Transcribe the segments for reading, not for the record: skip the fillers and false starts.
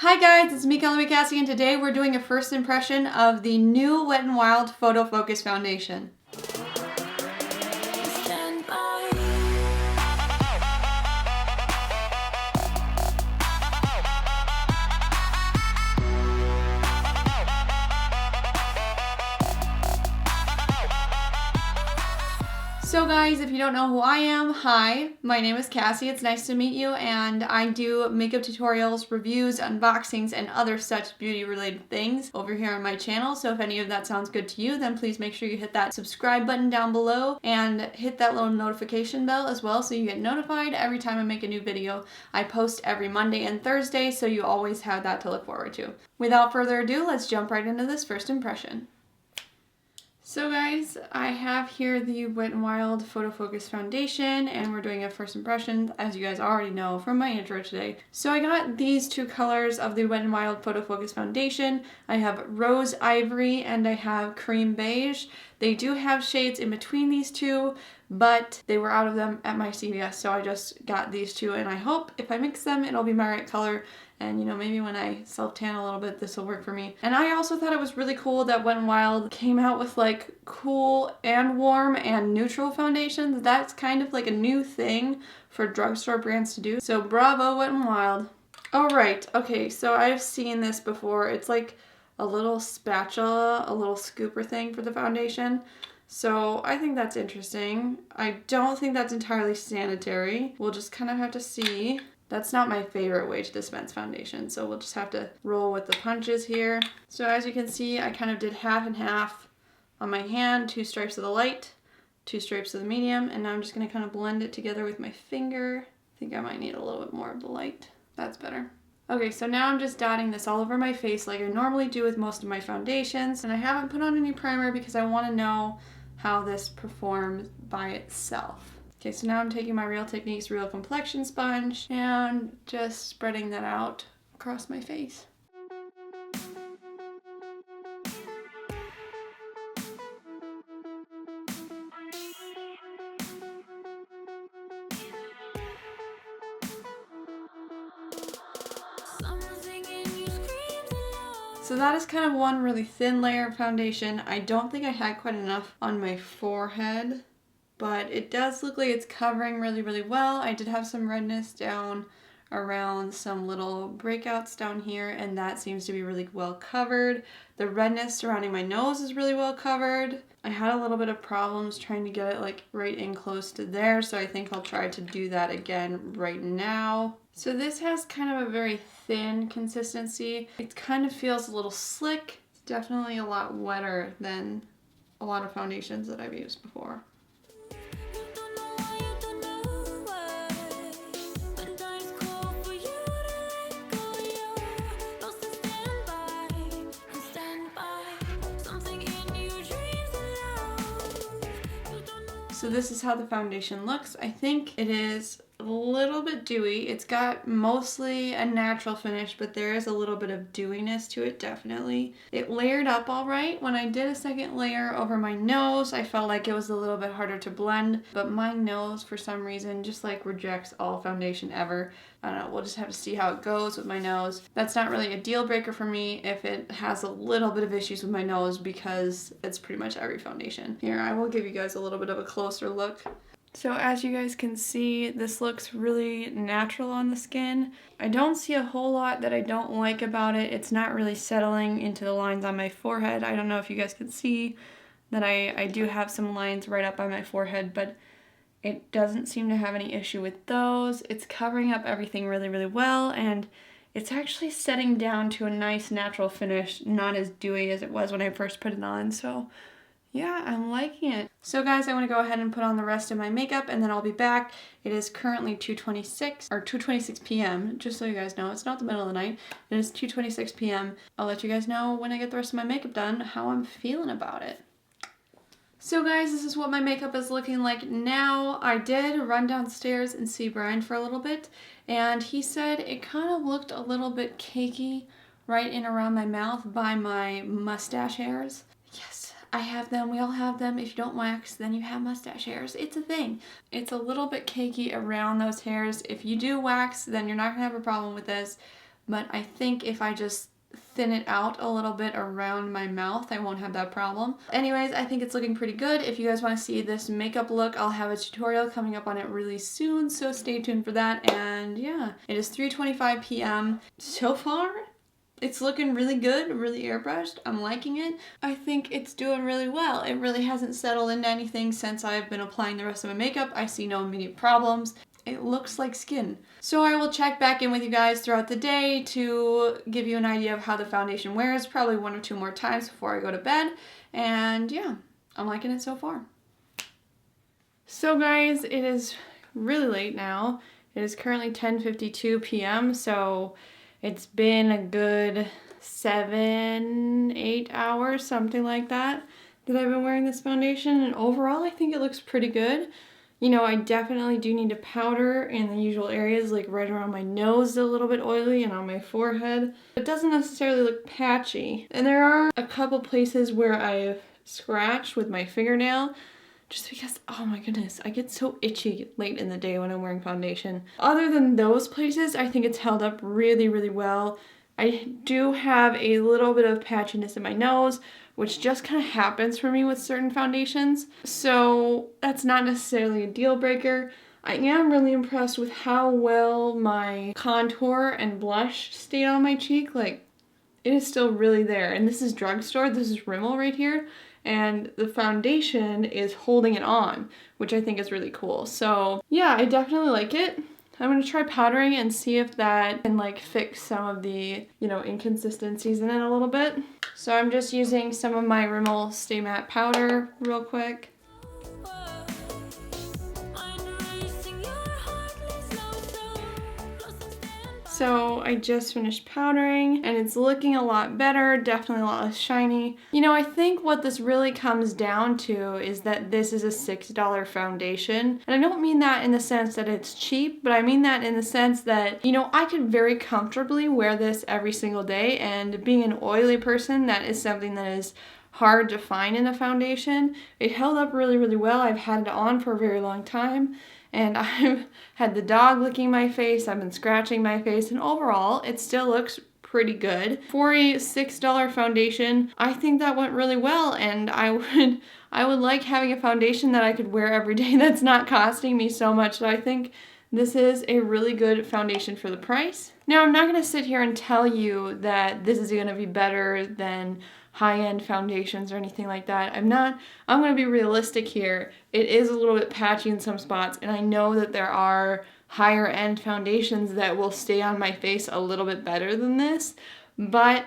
Hi guys, it's me, ColorMeCassie, and today we're doing a first impression of the new Wet n Wild Photo Focus Foundation. So guys, if you don't know who I am, hi, my name is Cassie, it's nice to meet you, and I do makeup tutorials, reviews, unboxings, and other such beauty related things over here on my channel. So if any of that sounds good to you, then please make sure you hit that subscribe button down below and hit that little notification bell as well so you get notified every time I make a new video. I post every Monday and Thursday, so you always have that to look forward to. Without further ado, let's jump right into this first impression. So guys, I have here the Wet n Wild Photo Focus Foundation, and we're doing a first impression, as you guys already know from my intro today. So I got these two colors of the Wet n Wild Photo Focus Foundation. I have Rose Ivory and I have Cream Beige. They do have shades in between these two, but they were out of them at my CVS, so I just got these two, and I hope if I mix them, it'll be my right color. And you know, maybe when I self-tan a little bit, this will work for me. And I also thought it was really cool that Wet n Wild came out with like cool and warm and neutral foundations. That's kind of like a new thing for drugstore brands to do. So bravo, Wet n Wild. Oh right, okay, so I've seen this before. It's like a little spatula, a little scooper thing for the foundation. So I think that's interesting. I don't think that's entirely sanitary. We'll just kind of have to see. That's not my favorite way to dispense foundation, so we'll just have to roll with the punches here. So as you can see, I kind of did half and half on my hand, 2 stripes of the light, 2 stripes of the medium, and now I'm just going to kind of blend it together with my finger. I think I might need a little bit more of the light. That's better. Okay, so now I'm just dotting this all over my face like I normally do with most of my foundations, and I haven't put on any primer because I want to know how this performs by itself. Okay, so now I'm taking my Real Techniques Real Complexion Sponge and just spreading that out across my face. So that is kind of one really thin layer of foundation. I don't think I had quite enough on my forehead, but it does look like it's covering really, really well. I did have some redness down around some little breakouts down here, and that seems to be really well covered. The redness surrounding my nose is really well covered. I had a little bit of problems trying to get it like right in close to there, so I think I'll try to do that again right now. So this has kind of a very thin consistency. It kind of feels a little slick. It's definitely a lot wetter than a lot of foundations that I've used before. So this is how the foundation looks. I think it is a little bit dewy. It's got mostly a natural finish, but there is a little bit of dewiness to it, definitely. It layered up all right. When I did a second layer over my nose, I felt like it was a little bit harder to blend, but my nose, for some reason, just like rejects all foundation ever. I don't know, we'll just have to see how it goes with my nose. That's not really a deal breaker for me if it has a little bit of issues with my nose, because it's pretty much every foundation. Here, I will give you guys a little bit of a closer look. So as you guys can see, this looks really natural on the skin. I don't see a whole lot that I don't like about it. It's not really settling into the lines on my forehead. I don't know if you guys can see that I do have some lines right up on my forehead, but it doesn't seem to have any issue with those. It's covering up everything really, really well, and it's actually setting down to a nice natural finish, not as dewy as it was when I first put it on, so yeah, I'm liking it. So guys, I want to go ahead and put on the rest of my makeup, and then I'll be back. It is currently 2:26 p.m. Just so you guys know, it's not the middle of the night. It is 2:26 p.m. I'll let you guys know when I get the rest of my makeup done how I'm feeling about it. So guys, this is what my makeup is looking like now. I did run downstairs and see Brian for a little bit, and he said it kind of looked a little bit cakey right in around my mouth by my mustache hairs. Yes, I have them. We all have them. If you don't wax, then you have mustache hairs. It's a thing. It's a little bit cakey around those hairs. If you do wax, then you're not going to have a problem with this. but I think if I just thin it out a little bit around my mouth, I won't have that problem. Anyways, I think it's looking pretty good. If you guys want to see this makeup look, I'll have a tutorial coming up on it really soon, so stay tuned for that. And yeah, it is 3:25 p.m. So far, it's looking really good, really airbrushed. I'm liking it. I think it's doing really well. It really hasn't settled into anything since I've been applying the rest of my makeup. I see no immediate problems. It looks like skin. So I will check back in with you guys throughout the day to give you an idea of how the foundation wears, probably 1 or 2 more times before I go to bed. And yeah, I'm liking it so far. So guys, it is really late now. It is currently 10:52 p.m. so it's been a good 7-8 hours, something like that I've been wearing this foundation, and overall I think it looks pretty good. You know, I definitely do need to powder in the usual areas, like right around my nose, a little bit oily, and on my forehead. It doesn't necessarily look patchy. And there are a couple places where I've scratched with my fingernail, just because, oh my goodness, I get so itchy late in the day when I'm wearing foundation. Other than those places, I think it's held up really, really well. I do have a little bit of patchiness in my nose, which just kind of happens for me with certain foundations. So that's not necessarily a deal breaker. I am really impressed with how well my contour and blush stayed on my cheek. Like, it is still really there. And this is drugstore, this is Rimmel right here. And the foundation is holding it on, which I think is really cool. So yeah, I definitely like it. I'm going to try powdering and see if that can like fix some of the, you know, inconsistencies in it a little bit. So I'm just using some of my Rimmel Stay Matte powder real quick. So I just finished powdering and it's looking a lot better, definitely a lot less shiny. You know, I think what this really comes down to is that this is a $6 foundation. And I don't mean that in the sense that it's cheap, but I mean that in the sense that, you know, I could very comfortably wear this every single day, and being an oily person, that is something that is hard to find in a foundation. It held up really, really well. I've had it on for a very long time. And I've had the dog licking my face, I've been scratching my face, and overall, it still looks pretty good. For a $6 foundation, I think that went really well, and I would like having a foundation that I could wear every day that's not costing me so much. So I think this is a really good foundation for the price. Now, I'm not going to sit here and tell you that this is going to be better than high-end foundations or anything like that. I'm going to be realistic here. It is a little bit patchy in some spots, and I know that there are higher end foundations that will stay on my face a little bit better than this, but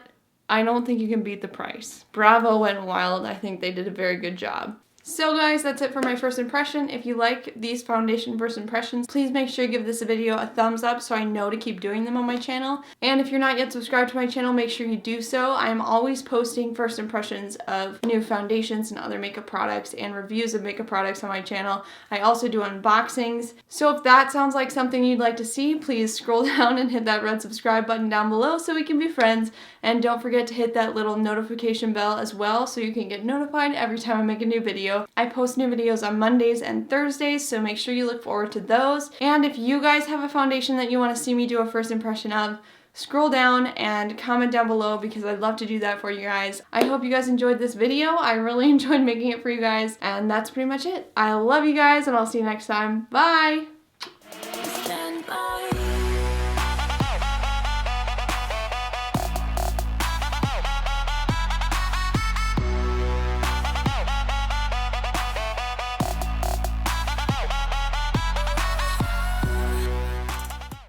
I don't think you can beat the price. Bravo Wet n Wild, I think they did a very good job. So guys, that's it for my first impression. If you like these foundation first impressions, please make sure you give this video a thumbs up so I know to keep doing them on my channel. And if you're not yet subscribed to my channel, make sure you do so. I'm always posting first impressions of new foundations and other makeup products and reviews of makeup products on my channel. I also do unboxings. So if that sounds like something you'd like to see, please scroll down and hit that red subscribe button down below so we can be friends. And don't forget to hit that little notification bell as well so you can get notified every time I make a new video. I post new videos on Mondays and Thursdays, so make sure you look forward to those. And if you guys have a foundation that you want to see me do a first impression of, scroll down and comment down below because I'd love to do that for you guys. I hope you guys enjoyed this video. I really enjoyed making it for you guys, and that's pretty much it. I love you guys, and I'll see you next time. Bye!